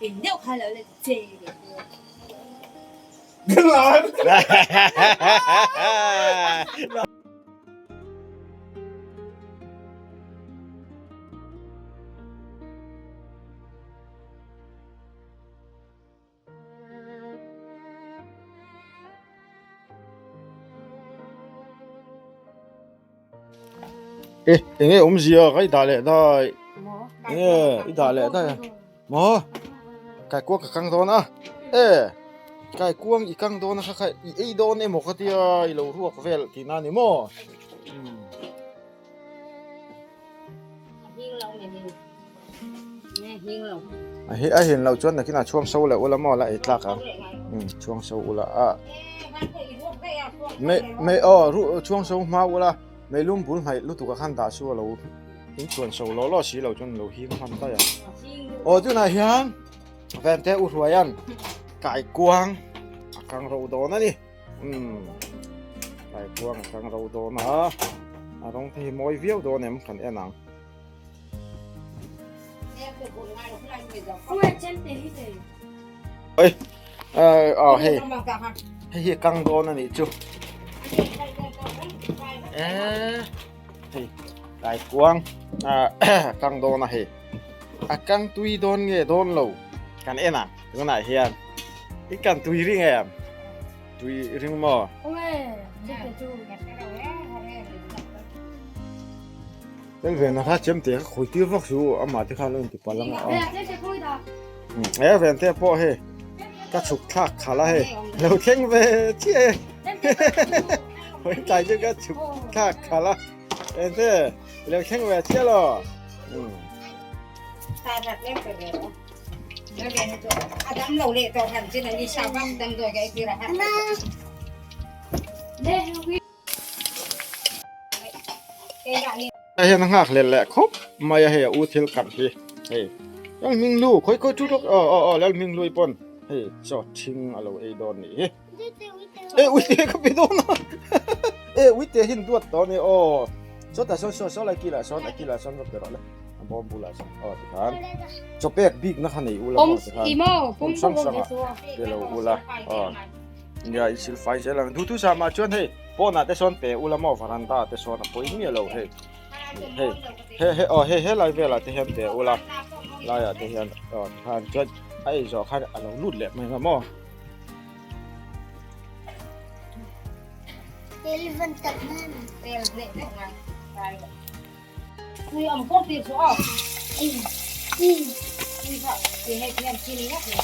饮料开了这个Enge omzia kai dale dai. Idale dai. Mo. Kai kuak kang don a. Kai kuang I kang don kha I don e mo khatia I lo ruak vel ti na ni mo. A hin lo chuan na kina chuang so la ula mo la I tlak a. Chuang so ula a. Me ru chuang so ma ula. Mấy lúc buồn hay lúc tụi các khán giả xua lâu những chuyện sầu lo xí lâu cho lâu hiếm khăn tay à chỗ này hiang ven té út hoài ăn cải quang càng rau đó nữa đi cải quang càng rau đó nữa trong thì mỗi viết đó nem khăn em nặng ơi hay càng đó nữa đi chú Cải quang căng đôn à hề căng tùy đôn nghe đôn lâu cắn em à cái này hiền cái cắn tùy riêng em tùy riêng mò cái về nó phát chém tiền khối tiêu vóc số âm mà thì khá lên thì quá lắm về thế po hề các chục thác khá là hề lâu khen về chia Ôi tại chứ cái chụp khác khá là em thế liệu khen về chia lo ta đặt lên cái này nó về nó đâm lâu lệ tàu hẳn trên này đi sao văng đâm rồi cái kia là hẳn hiện năng hạc lên lẹ khóc mà ya hệ u thiel cặn hi hey yang ming lu khoi khoi chút lel ming lui pon hey cho ching alo e don ni ui thế có biết đâu nó ui thế hin tuột đó này số ta số lại kia là số gặp được rồi bom bula số thì kan cho pek big na khani ula mo thì kan sang de lo ula ya isil fai se lang thu sama chuan he pona te son pe ula mo faranda te son poi mi lo he lai vela te hem te ula la ya te hian kan chuan ai zo khan alo lut le mai mo Eleven Tacman. Ui ẩm cốt tiền số ẩm Ui thật Thì hãy thêm chi lý nhắc này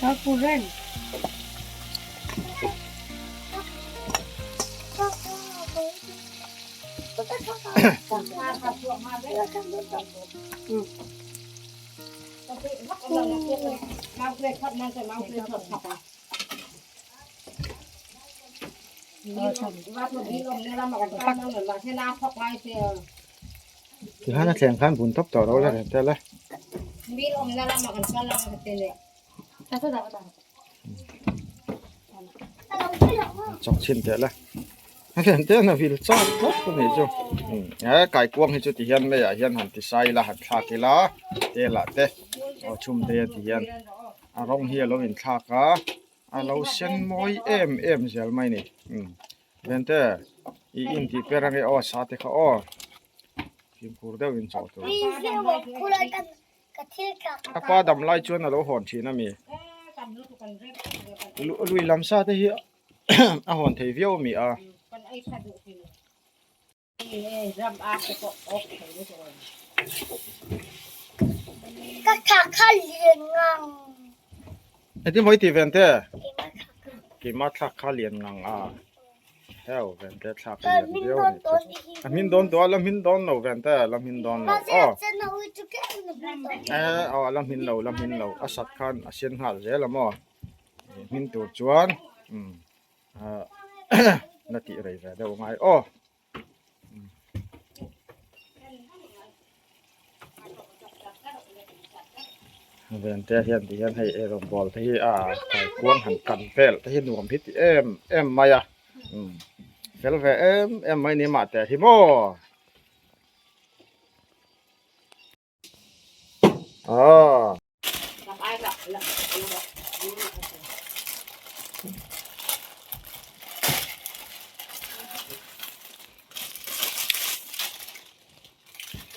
Nó phù rên thì hắn xem khán bún tóc tỏ đâu là thế là chọc xin thế là hắn thế là vì sao tốt cái này chứ cái quang thì thì hiện bây giờ hiện hẳn thì sai là hạt thạc cái lá thế là thế chum thế thì hiện rong hiện lâu mình thạc á lâu sen môi em giờ mai này bên thế in thì per anh ấy sát thế khá phim cua đâu in chọn thôi apa đầm lai chuan là lỗ hòn chỉ na mi lui làm sao thế hi hòn thấy viêu mi các khả liền ngang thì mới thì bên thế cái mắt khá liền ngang heo ven te thak liền viêu min don to lam min don lo ven te lam min don lo lam min lo asat khan asian hal je lamo min tur chuan na ti rei ve do ngai ven te hian ti hian hei rom bol te hi kai kuang han kan fel te hi nuam hit em maya fel ve em mai ni ma te hi mo อ๋อ กับไอ้ละละ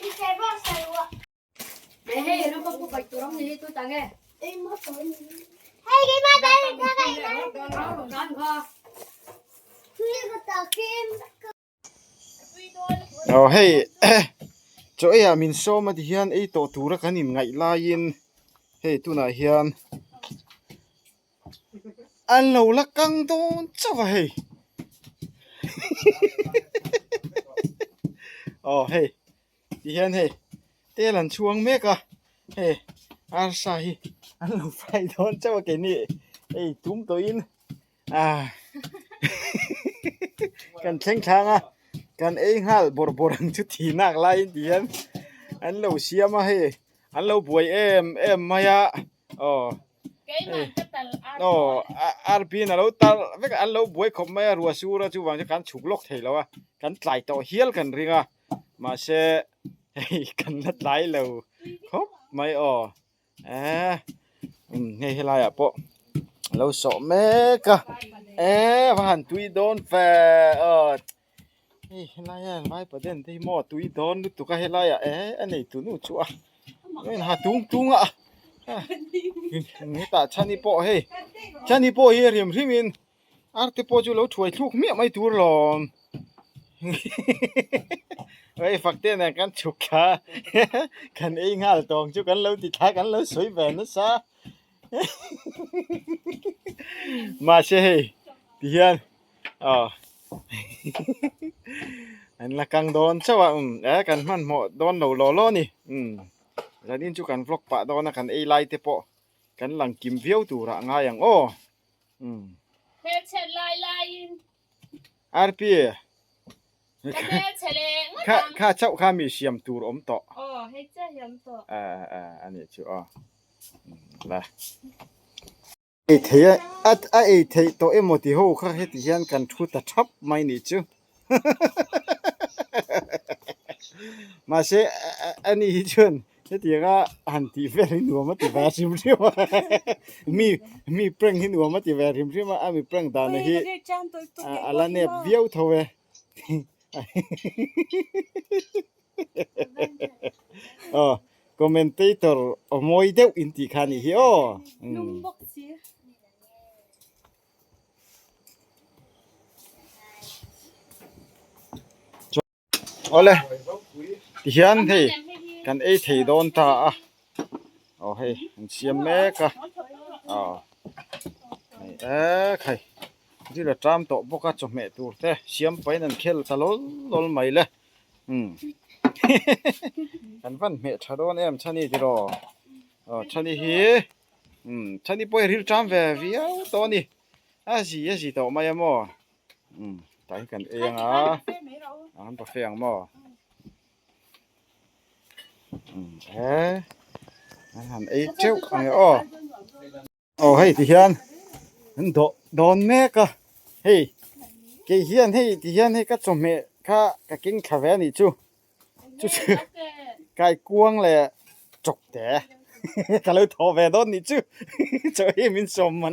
Đi xe bò xe quá. เฮ้ยลูกก็ปุ๊บไปตัวน้องนี่ตัวจังไง Đi mất rồi. Hey, cái mắt đây, cái này đây. นั่นก็ Khi có tờ kim. เอาให้ chỗ ấy à mình so mà thì hiền ấy tổ thủ ra cái niệm ngày la yên hey tu na hiền anh lâu là căng tôn sao vậy hey thì hiền hey tê lần chuông mẹ cả hey ăn sai anh lâu phải tôn sao cái này hey túm tôi inกันเช่งทางกันเองฮะบรังชุดที่นักไล่เดียนอันเราเสียมาให้อันเราป่วยมายาอาร์พีน่ะเราตาเวกอันเราป่วยขบมารัวซูระจูวังจะการฉุกลกเทแล้วกันไล่ต่อเฮียลกันริงมาเสกันนัดไล่เราครบไม่ไงให้ไล่ปะเราสอบแม่กะผ่านตุยโดนแฟเฮลายไล่ประเด็นที่หมอตุยโดนตุกะเฮลายอันนี้ตุนูชัวนี่หาตุงนี่ตาชันนี่ปอชันนี่ปอเฮียริมริมินอาร์ติปอจูเราช่วยลูกเมียไม่ตูหรอกฝักเต้นกันฉุกขากันเองหาตองจุกันเราติดท้ากันเราสวยแบบนั้นซะมาเช่ที่เฮียนอันละกังโดนใช่ป่ะกันมันเหมาะโดนเราล้อนี่แล้วนี่จุกันฟลอกปะโดนนะกันไล่เตปะกันหลังกิมเฟี้ยวตูระง่ายอย่างเฮ็ดเช่นลายอาร์พีเฮ็ดเช่นข้าเจ้าข้ามีเสียมตูรอมต่อเฮ็ดเช่นยำต่ออันนี้ชัวละไอ้เทียไอ้เทียตัวหมดที่หูข้าเฮ็ดยันกันทุตทับไม่นี่จูมาเสอันนี้ชวนเฮ็ดยังก็หันที่เวรินัวมาที่แวริมริมมีเปร่งที่นัวมาที่แวริมริมมีเปร่งตาในที่อะไรเนี่ยเบี้ยวเท่าเว้commentator moi deu inti khani hi ole hian hei kan ei thei don ta hei an siam me ka khai ji la tram to boka chome tur te siam pai nan khel talol mai leกันฟันเมทาโดนชะนี่ติรอชะนี่ฮีชะนี่ปอยริจามเววิเอาตอนี่สิตอมายามอตายกันเองอันปะเฟียงมอหันไอ้เจ้าไอ้เฮ้ยที่เฮียนนั่นโดนแม่ก็เฮ้ยเกี่ยเฮียนเฮ้ยที่เฮียนให้ก็จมเมข้ากะกินข้าวแวนี่จูไก่กวงเลยจกแต่ก็เลยทอแวดอนนี่จูจะให้มินสมมัน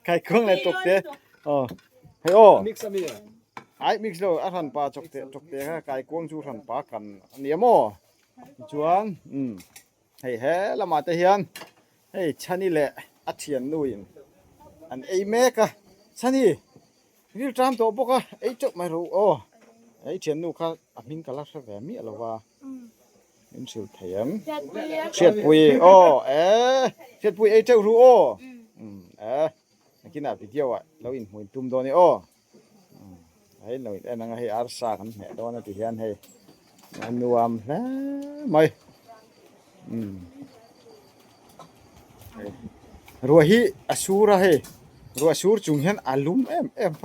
ไก่กวงเลยจกแต่เฮ้ยมิกซ์มีไอ้มิกซ์เลยอาหารปลาจกแต่ไก่กวงจูหันปลากันเนี่ยโม่จวนเฮ้ยละมาแต่เฮียนเฮ้ยชานี่แหละอัดเทียนนู่นอันไอ้แม่ก็ชานี่รีบตามตัวพวกไอ้จกไม่รู้ไอ้เทียนนู่นค่ะมินก็รักษาแบบนี้หรอวะมินสุดเทียมเสียดปุยเสียดปุยไอ้เจ้ารู้กินอะไรเดียวเราอินหุ่นตุ้มโดนนี่ไอ้เราไอ้นั่งให้อาร์ซากันแม่โดนที่เฮียนให้อันนัวมนะไม่รัวฮีอสูระให้รัวสูรจุงเห็นอารมณ์ไป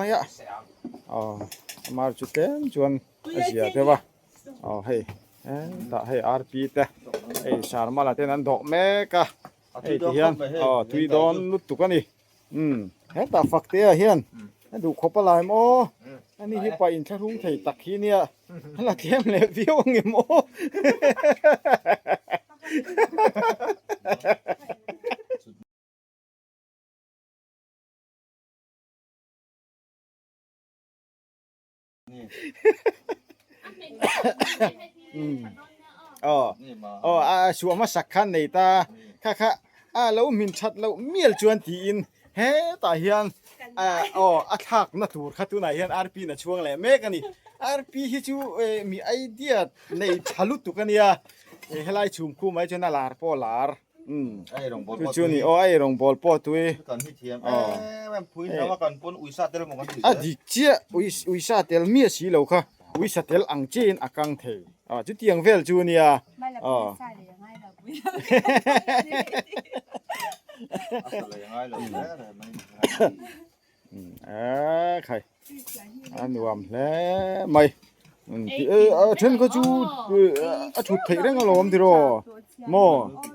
มาจุดเต็มจวนอาเซียเถอะวะให้ตาให้อาร์พีแต่ชาร์มาลาเท่นั้นดอกแม่กะที่เฮียนตุยโดนลุตุกันนี่ตาฝักเตะเฮียนดูขบลายโมอันนี้ที่ไปอินทรุ่งไทยตักขี้เนี่ยละเทียมเลยวิวเงี้ยโม อ๋ออ๋อชัวมาสักคันในตาค่ะแล้วมินชัดแล้วเมียลจวนตีอินเฮ้ตาเฮียนอ๋อทักนะถูกคัตุนายเฮียน RP นะช่วงแหละเมกันนี่ RP ฮิจูมีไอเดียในทะลุตุกันเนี่ยเฮลายชุมคู่ไหมจนน่าลาร์ปอลาร์ไอ้รองบอล จูนี่ไอ้รองบอลปอตุยก่อนที่เทียมแม่พุ้ยนะว่าก่อนปนอุยซาเตลมันก็ดิเจียอุยซาเตลเมียสีเหลาค่ะอุยซาเตลอังจีนอากังเทจุดเตียงเวลจูเนี่ยไม่ละใส่เลยยังไงแบบอะไรยังไงเลยใครอันรวมแล้วไม่ฉันก็จูชุดเทเรื่องอารมณ์ที่รอมอ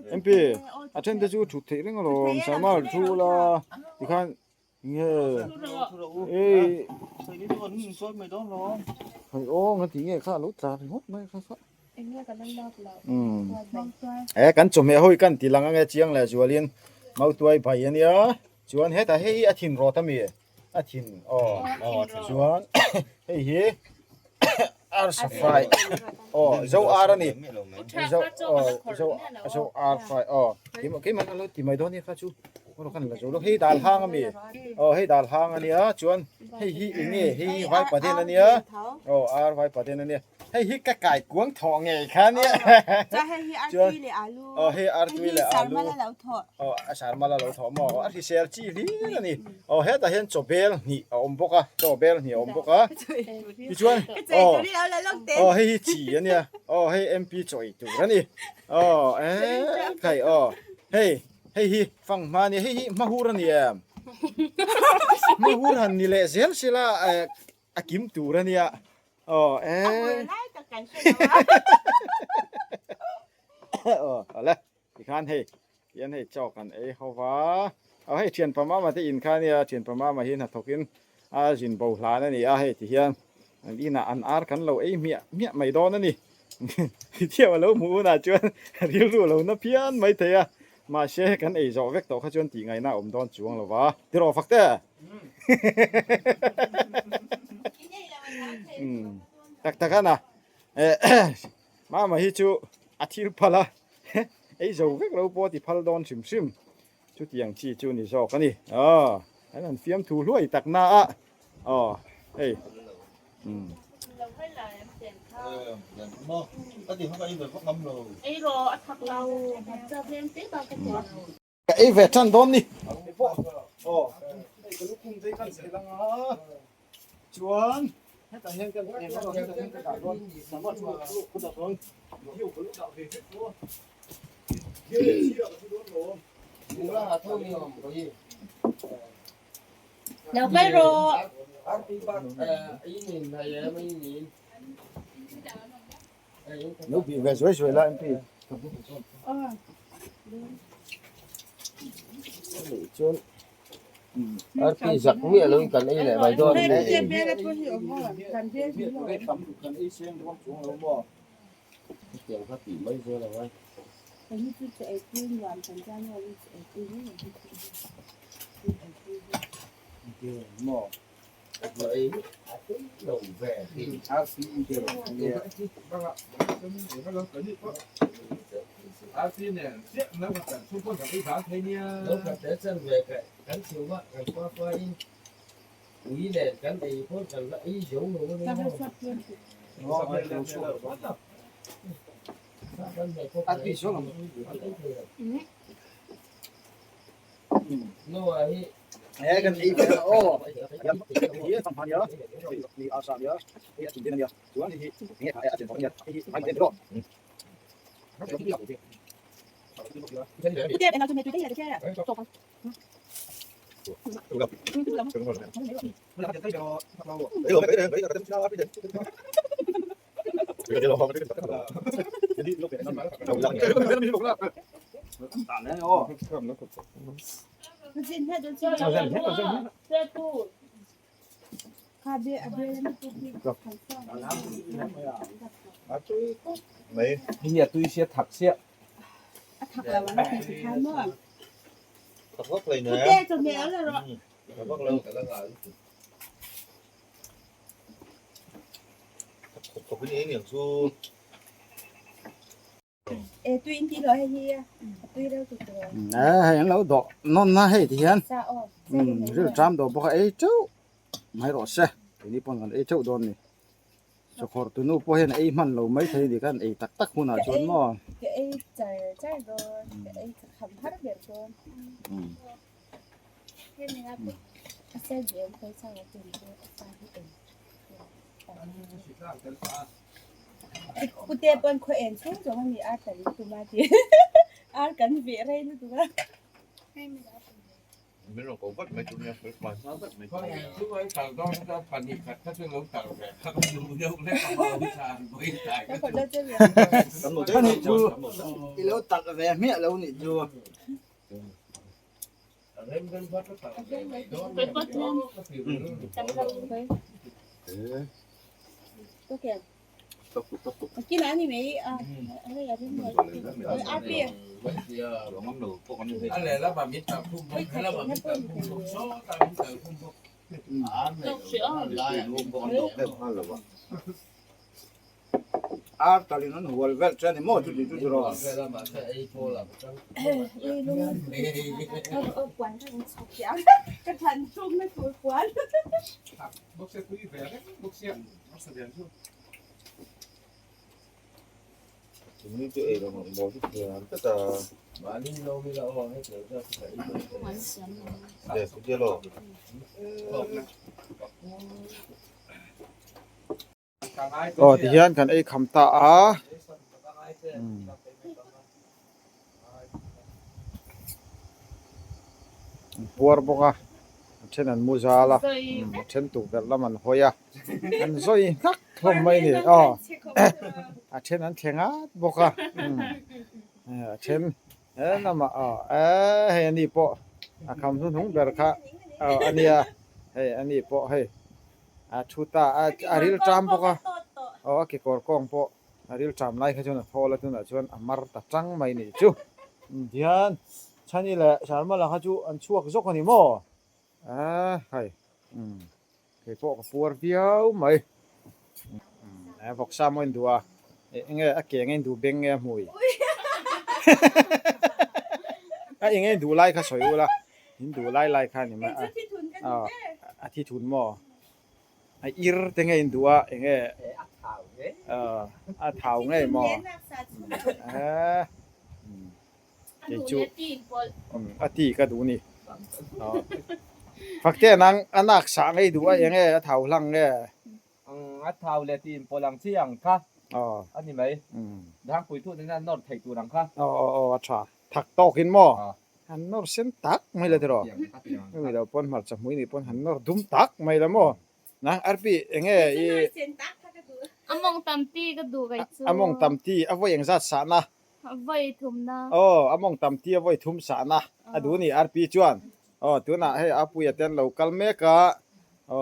เอ็มพีฉันจะจูชุดเทเรื่องอารมณ์สามารถจูละที่คันใส่นี่ตัวนี้ซอยไม่ต้องรอโอ้งั้นทีเงี้ยข้ารู้จักหมดไหมครับกันจมเฮ้ยกันตีหลังเงี้ยเจียงแหละจวนเลียนมาตัวไปเนี่ยจวนเฮ็ดแต่ให้อาทินรอทำไมอาทินจวนเฮ้ยอาร์สไฟเจ้าอาร์นี่เจ้าอาร์ไฟที่มันอะไรที่ไม่โดนนี่ข้าชูเรากันเราจูเราให้ดาลหางมีให้ดาลหางอันนี้จวนให้ฮีนี่ให้ไว้ประเด็นอันนี้อาร์ไว้ประเด็นอันนี้ให้ฮีกะไก่กวงทองไงคะเนี่ยจะให้ฮีอาร์ตุยเลยอาลูให้อาร์ตุยเลยอาลูสารมาแล้วถออาสารมาแล้วถอมอาร์ที่เซลจีนี่นี่เฮ็ดแต่เห็นจบเบลนี่อมบกะจบเบลนี่อมบกะพี่ชวนให้ฮีจีอันเนี้ยให้เอ็มพีจ่อยตัวนี่ใครให้ฮีฟังมานี่ให้ฮีมาฮูรันนี่มาฮูรันนี่แหละเซลสิละอากิมตูรันนี่เอาละอีกคันให้เขียนให้เจ้ากันเฮาว่าเอาให้เทียนประมามาที่อินคันเนี่ยเทียนประมามาเห็นหัดทกินจินเบาหลานั่นนี่ให้ที่เฮียนอันนี้น่ะอันอาร์กันเราเมียไม่ดอนนั่นนี่เที่ยวแล้วหมูน่ะจวนเรียรู้เรานะเพี้ยนไม่เถอะมาแชร์กันจอเวกต่อเขาจวนตีไงน่ะดอนจวงแล้ววะเดี๋ยวรอฟักเด้อตักกันนะมาฮิจูอาทิตย์พละจอเวกเราปอที่พลดอนชิมจุดอย่างที่จูนี่จอกันนี่อันนั้นเฟียมถูรวยตักหน้าเฮ้ยอย่างมอก็ดีเขาไปแบบพวกน้ำเลยรอทักเราเจอเพลงติ๊กต็อกกันเวทันโดนนี่ลูกคุ้มใจกันเสียลังจวนให้แต่เห็นกันให้แต่เห็นกันโดนสามารถมาลูกคนละคนเที่ยวคนละดาวเห็นตัวเที่ยวเที่ยวที่โดนโดนมึงล่าเท่านี้ก็ยี่แล้วไปรออาร์ตีบักอีนินไทยไม่นินลูกพี่ก็สวยๆแล้วเอ็มพีจวนอาร์ตีสักเมียเลยกันไอ้แหละไม่โดนเลยเจ็บเบี้ยแล้วก็หิวพ่อกันเจ็บหิวได้ทำกันไอ้เสียงร้องสูงแล้วบ่เสียงเขาตีไม่เชื่อเลย แต่นี่คือจะไอ้ที่หวานสัญญาณว่าไอ้ที่นี่เดี๋ยวหมอเลยลงแหวนที่อาร์ซีเดี๋ยวเนี่ยอาซีเนี่ยเสียแล้วก็ทุกคนกับที่สามเนี่ยแล้วก็แต่เส้นแหวกกันเชื่อว่ากันว่าไปอุ้ยเนี่ยกันไอ้พวกกันไอ้โจ้หนูนี่อาร์ตีชอบนู่นไอ้กันอีกยังนี่สัมพันธ์เยอะนี่อาสาเยอะนี่จุดเด่นเยอะส่วนนี่นี่อาจจะของเยอะไม่เด่นหรอกเจ็บเราจะมีตัวได้ยังไงแค่จบกันเนี่ยตุยเสียถักเสียท ผักแล้ววันนี้สุดท้ายมั้ง ตะพกเลยนะ แก้จนแล้วเลยหรอ ตะพกเลย แต่ละหลาย ขอบคุณเองอย่างสู้ ตุ้ยอินที่ร้อยให้เฮียตุ้ยเร็วตัวตัว ให้อันเราดอกนอนนะให้ที่ฮัน ซาออก rêu tram đồ bọc ấy chú máy rõ xe thì đi bọn ấy chú đồn này cho khó tụi nó po hen ấy man lâu mấy thấy thì cái ấy tắc tắc hun nào chốn mà cái ấy chạy rồi cái ấy khẩm hát được rồi thế này là xe điện phải sang ở tỉnh sang cái tỉnh cụ thể bên khoe em xuống rồi mình ăn tại tụi ma thì ăn cắn vỉa đây nữa tụi ma ไม่รู้ก็วัดไม่จุเนี่ยไปมาวัดไม่ เพราะทุกวันต่างต้องปฏิบัติถ้าเป็นลูกต่างแบบเขาต้องดูเรื่องแรกของวิชาไม่ได้ แล้วคนเลิกเจ๊เลย กำหนดได้นี่จู cái lỗ tắc về mẹ lâu này chú เล่นกันพัดก็ต่าง ไปปดนึงจำเราไปตัวแก่ ตะกุตะกุ กินอันนี้ไหมอะไรอย่างนี้อาเปีย หลวงมันหนูพวกมันเลย อะไรแล้วแบบมิตรพุ่มให้เราแบบมิตรพุ่มโซ่ตามมิตรพุ่มพวก ลายรวมพวกมันหนูเต็มหันเลยวะ à tao lên nó hual vel chân mò chú chú chú rồi เราแบบไอ้โฟล์ ลุงกวนกันสอบยาวกระทันชุ่มไม่ถูกกวน บุกเสียคุยแบบบุกเสียมาแสดงช่วย ทีนี้ตัวเองเราบอกที่เพื่อนก็จะ มานี่เราไม่เราเอาให้เกิดจะใส่ เดี๋ยวสุดเดียวหรอก oh thì hiện cần ấy khăm ta à buar boka trên anh mua ra là trên tủ vật là mình hồi à anh rồi khắc không mấy nè trên anh thèn á boka trên là mà hay anh đi bộ khăm xuống thúng vật khác anh đi hay anh đi bộ hay chú ta ril tram boka cái cor kong po ril tram lai kha chon thol tu na chon amar ta chang mai ni chu dian chani la sarma la kha chu an chuak zok ani mo hai cái po ka pur viau mai vok sa mo ndua nge a ke nge du beng nge mui nge du lai kha soi ula hin du lai kha ni ma thi thun mo ai ir te nge ndua nge thảo nge mo cái chú ti ka du ni fakte nang anak sa nge du ai nge thảo lang nge thao le tin polang chiang kha ani mai อืม dang pui thu nan not thai tu dang kha acha thak tok in mo han nor sen tak mai le ro mi da pon mar cha mui ni pon han nor dum tak mai la mo nang arpi nge i among tamti ka du kai chu among tamti avoi eng zat sa na vai thum na among tamti avoi thum sa na adu ni arpi chuan tu na he apu ya ten local me ka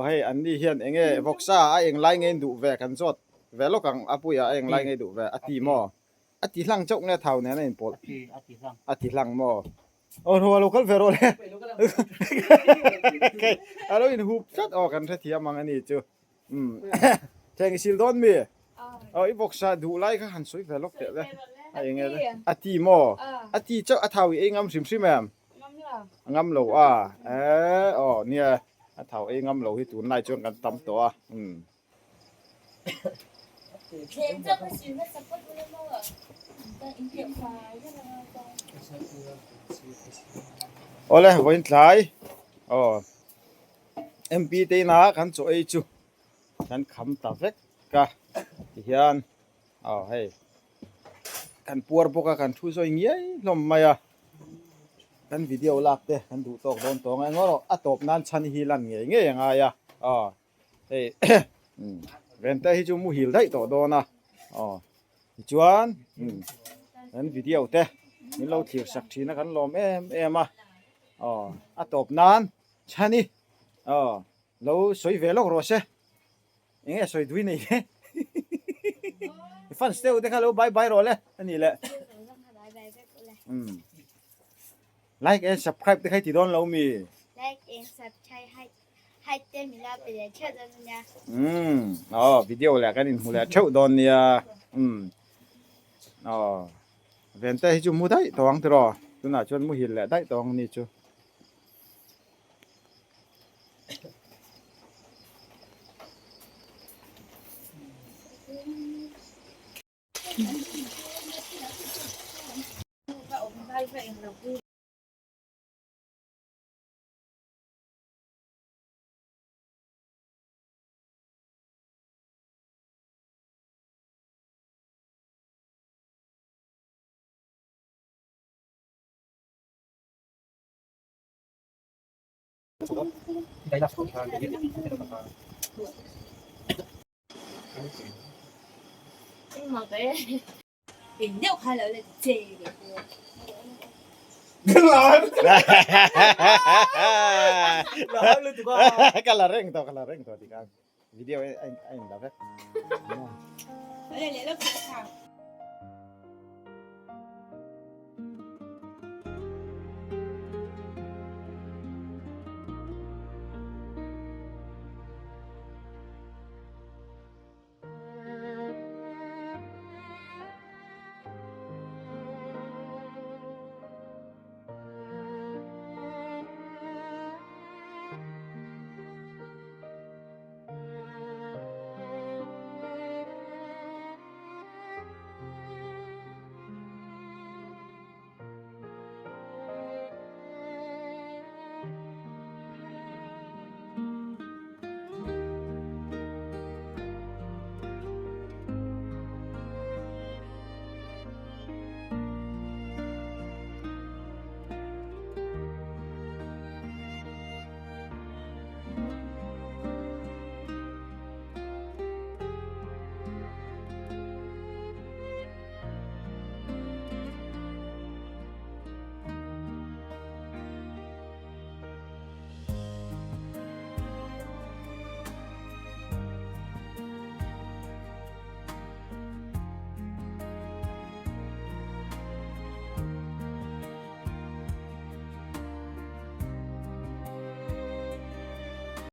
hey an ni hian enge voksa a eng lai nge du ve kan zot ve lo kang apu ya eng lai nge du ve ati mo ati hlang chok nge thau ne in pol ati hlang mo ro local ve ro le alo in hup chat kan the thia mang ani chu theng sil don mi i voksa du lai ka han soi ve lok te le ai nge ati mo ati chok a thau e ngam sim sim em ngam lo nia a thau e ngam lo hi tu nai chon kan tam to kem cha ka sin na support le mo ta in kem fa ole voin tlai mp te na kan cho ei chu kan kham ta vek ka hian hey kan puar boka kan thu so ngiai lom maya kan video lak te kan du tok don tong ai ngoro atop nan chan hi lan nge nge nga ya hey ven ta hi chu mu hil dai to do na chuan kan video te min lo thir sak thina kan lom em atop nan chani lo soi ve lok ro se nge soi dui nei fan steu te ka lo bye bye ro le ani le like and subscribe ที่ใครที่โดนเรามี like and subscribe ให้เต็มเวลาไปเลยเชื่อตอนนี้ วิดีโอแลกันอินหูแลเช่าโดนเนี่ยเวนเตให้จุมูได้ตองตรอตุน่าชวนมูหินแหละได้ตองนี่จูได้รับทานเยอะๆที่เราทาน มาไป เห็นเดี๋ยว开了เลยเจเลย ร้อนเลยถูกป่ะ kala reng to di kan video ai ai dapat เลยแล้วค่ะ